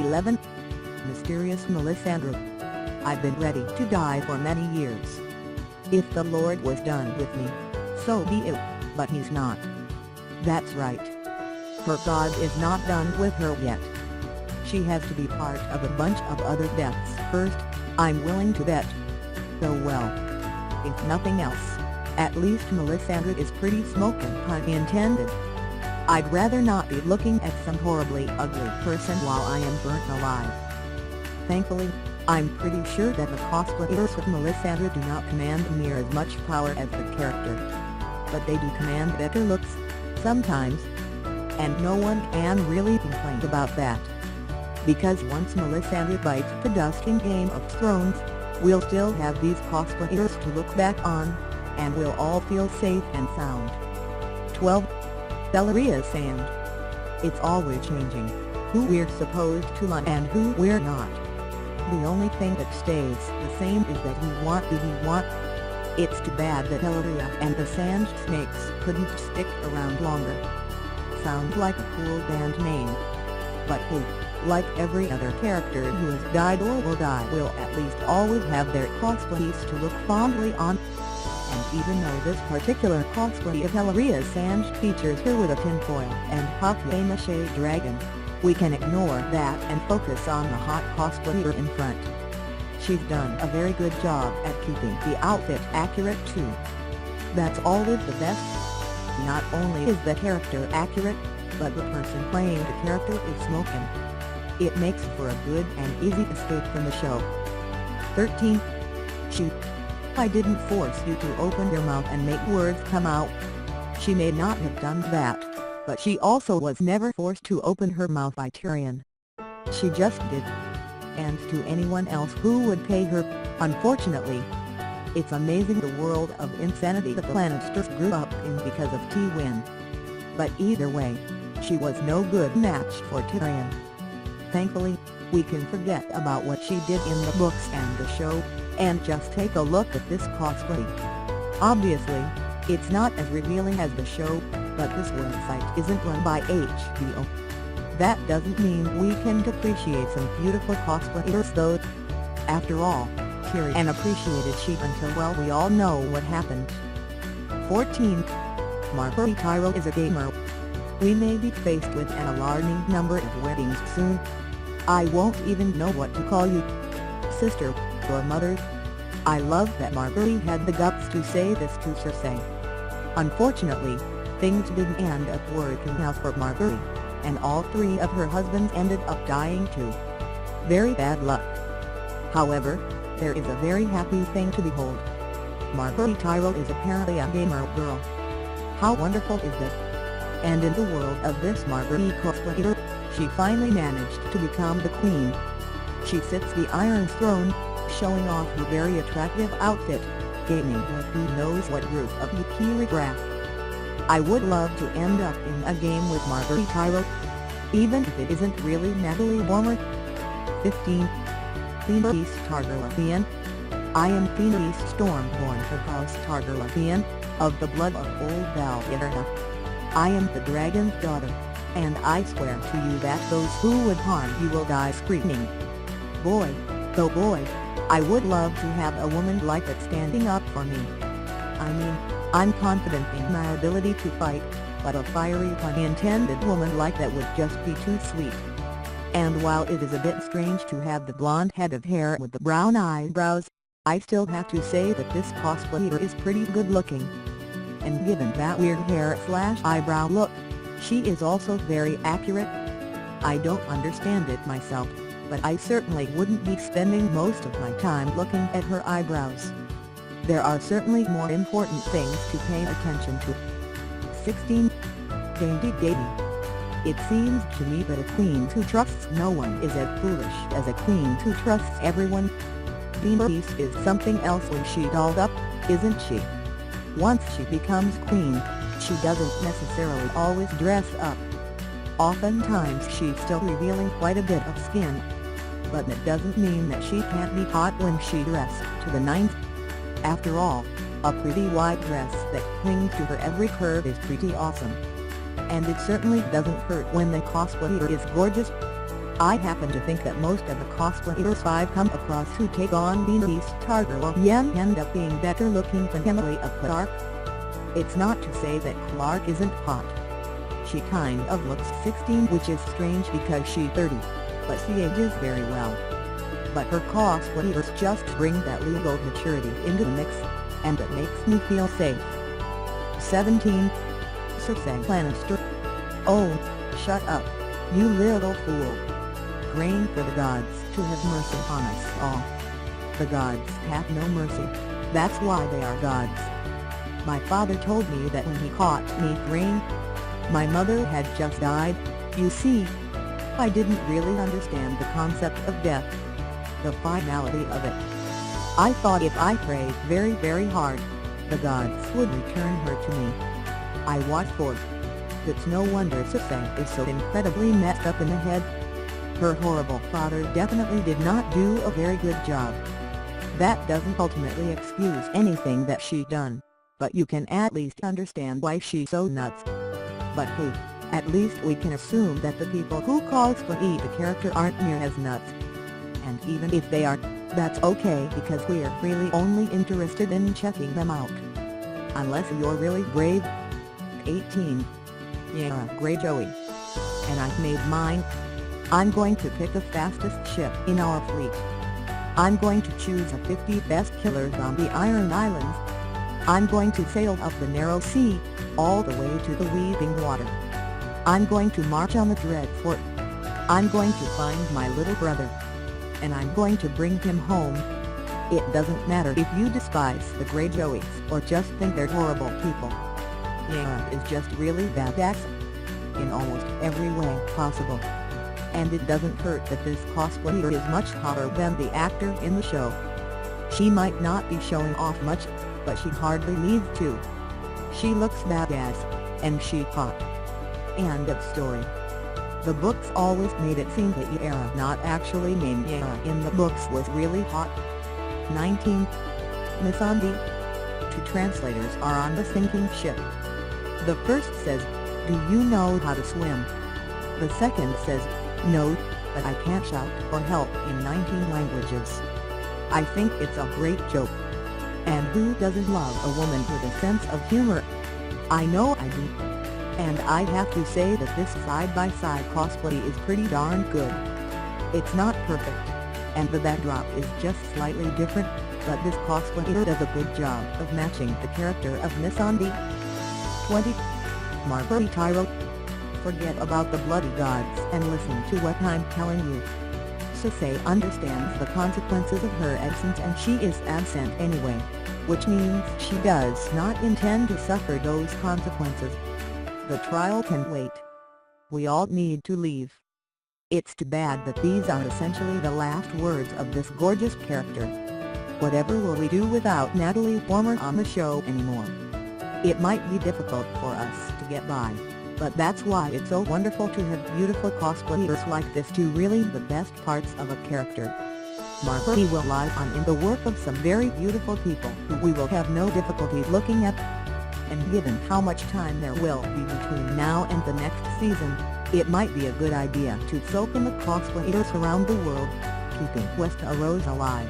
11. Mysterious Melisandre. I've been ready to die for many years. If the Lord was done with me, so be it, but he's not. That's right. Her God is not done with her yet. She has to be part of a bunch of other deaths first, I'm willing to bet. So well. If nothing else, at least Melisandre is pretty smokin', pun intended. I'd rather not be looking at some horribly ugly person while I am burnt alive. Thankfully, I'm pretty sure that the cosplayers of Melisandre do not command near as much power as the character. But they do command better looks, sometimes. And no one can really complain about that. Because once Melisandre bites the dust in Game of Thrones, we'll still have these cosplayers to look back on, and we'll all feel safe and sound. 12. Ellaria Sand. It's always changing, who we're supposed to love and who we're not. The only thing that stays the same is that we want who we want. It's too bad that Ellaria and the Sand Snakes couldn't stick around longer. Sounds like a cool band name. But who, like every other character who has died or will die, will at least always have their cosplays to look fondly on. And even though this particular cosplay of Ellaria Sand features her with a tinfoil and papier-mâché dragon, we can ignore that and focus on the hot cosplayer in front. She's done a very good job at keeping the outfit accurate too. That's always the best. Not only is the character accurate, but the person playing the character is smoking. It makes for a good and easy escape from the show. 13. Shoot. I didn't force you to open your mouth and make words come out. She may not have done that, but she also was never forced to open her mouth by Tyrion. She just did. And to anyone else who would pay her, unfortunately. It's amazing the world of insanity that the Lannisters grew up in because of Tywin. But either way, she was no good match for Tyrion. Thankfully, we can forget about what she did in the books and the show, and just take a look at this cosplay. Obviously, it's not as revealing as the show, but this website isn't run by HBO. That doesn't mean we can't appreciate some beautiful cosplayers though. After all, Tyrion appreciated she until well we all know what happened. 14. Margaery Tyrell is a gamer. We may be faced with an alarming number of weddings soon. I won't even know what to call you. Sister, or mother. I love that Margaery had the guts to say this to Cersei. Unfortunately, things didn't end up working out for Margaery, and all three of her husbands ended up dying too. Very bad luck. However, there is a very happy thing to behold. Margaery Tyrell is apparently a gamer girl. How wonderful is that? And in the world of this Margaery cosplayer, she finally managed to become the queen. She sits the Iron Throne, showing off her very attractive outfit, gaming with who knows what group of Yara. I would love to end up in a game with Margaery Tyrell, even if it isn't really Natalie Warmer. 15. Daenerys Targaryen. I am Daenerys Stormborn of House Targaryen, of the blood of old Valyria. I am the dragon's daughter, and I swear to you that those who would harm you will die screaming. Boy, oh boy, I would love to have a woman like that standing up for me. I mean, I'm confident in my ability to fight, but a fiery pun intended woman like that would just be too sweet. And while it is a bit strange to have the blonde head of hair with the brown eyebrows, I still have to say that this cosplayer is pretty good looking. And given that weird hair/eyebrow look, she is also very accurate. I don't understand it myself, but I certainly wouldn't be spending most of my time looking at her eyebrows. There are certainly more important things to pay attention to. 16. Dainty Dany. It seems to me that a queen who trusts no one is as foolish as a queen who trusts everyone. Daenerys is something else when she's dolled up, isn't she? Once she becomes queen, she doesn't necessarily always dress up. Oftentimes she's still revealing quite a bit of skin. But that doesn't mean that she can't be hot when she dressed to the nines. After all, a pretty white dress that clings to her every curve is pretty awesome. And it certainly doesn't hurt when the cosplayer is gorgeous. I happen to think that most of the cosplayers I've come across who take on Daenerys Targaryen end up being better looking than Ellaria Stark. It's not to say that Clark isn't hot. She kind of looks 16, which is strange because she's 30, but she ages very well. But her cosplayers just bring that legal maturity into the mix, and it makes me feel safe. 17. Cersei Lannister. Oh, shut up, you little fool. Praying for the gods to have mercy on us all. The gods have no mercy, that's why they are gods. My father told me that when he caught me praying. My mother had just died, you see. I didn't really understand the concept of death, the finality of it. I thought if I prayed very very hard, the gods would return her to me. I watched for it. It's no wonder Cersei is so incredibly messed up in the head. Her horrible father definitely did not do a very good job. That doesn't ultimately excuse anything that she done, but you can at least understand why she's so nuts. But who? At least we can assume that the people who cosplay the character aren't near as nuts. And even if they are, that's okay because we're really only interested in checking them out. Unless you're really brave. 18. Yara Greyjoy. And I've made mine. I'm going to pick the fastest ship in our fleet. I'm going to choose the 50 best killers on the Iron Islands. I'm going to sail up the narrow sea, all the way to the weeping water. I'm going to march on the Dread Fort. I'm going to find my little brother. And I'm going to bring him home. It doesn't matter if you despise the Greyjoys or just think they're horrible people. Yara is just really badass. In almost every way possible. And it doesn't hurt that this cosplayer is much hotter than the actor in the show. She might not be showing off much, but she hardly needs to. She looks badass, and she's hot. End of story. The books always made it seem that Yara, not actually named Yara in the books, was really hot. 19. Missandei. Two translators are on the sinking ship. The first says, "Do you know how to swim?" The second says, "No, but I can't shout for help in 19 languages." I think it's a great joke. And who doesn't love a woman with a sense of humor? I know I do. And I have to say that this side-by-side cosplay is pretty darn good. It's not perfect, and the backdrop is just slightly different, but this cosplayer does a good job of matching the character of Missandei. 20. Margaery Tyrell. Forget about the bloody gods and listen to what I'm telling you. Cersei understands the consequences of her absence and she is absent anyway, which means she does not intend to suffer those consequences. The trial can wait. We all need to leave. It's too bad that these are essentially the last words of this gorgeous character. Whatever will we do without Natalie Portman on the show anymore? It might be difficult for us to get by, but that's why it's so wonderful to have beautiful cosplayers like this to really the best parts of a character. Margaery will live on in the work of some very beautiful people who we will have no difficulty looking at. And given how much time there will be between now and the next season, it might be a good idea to soak in the cosplayers around the world, keeping Westeros alive.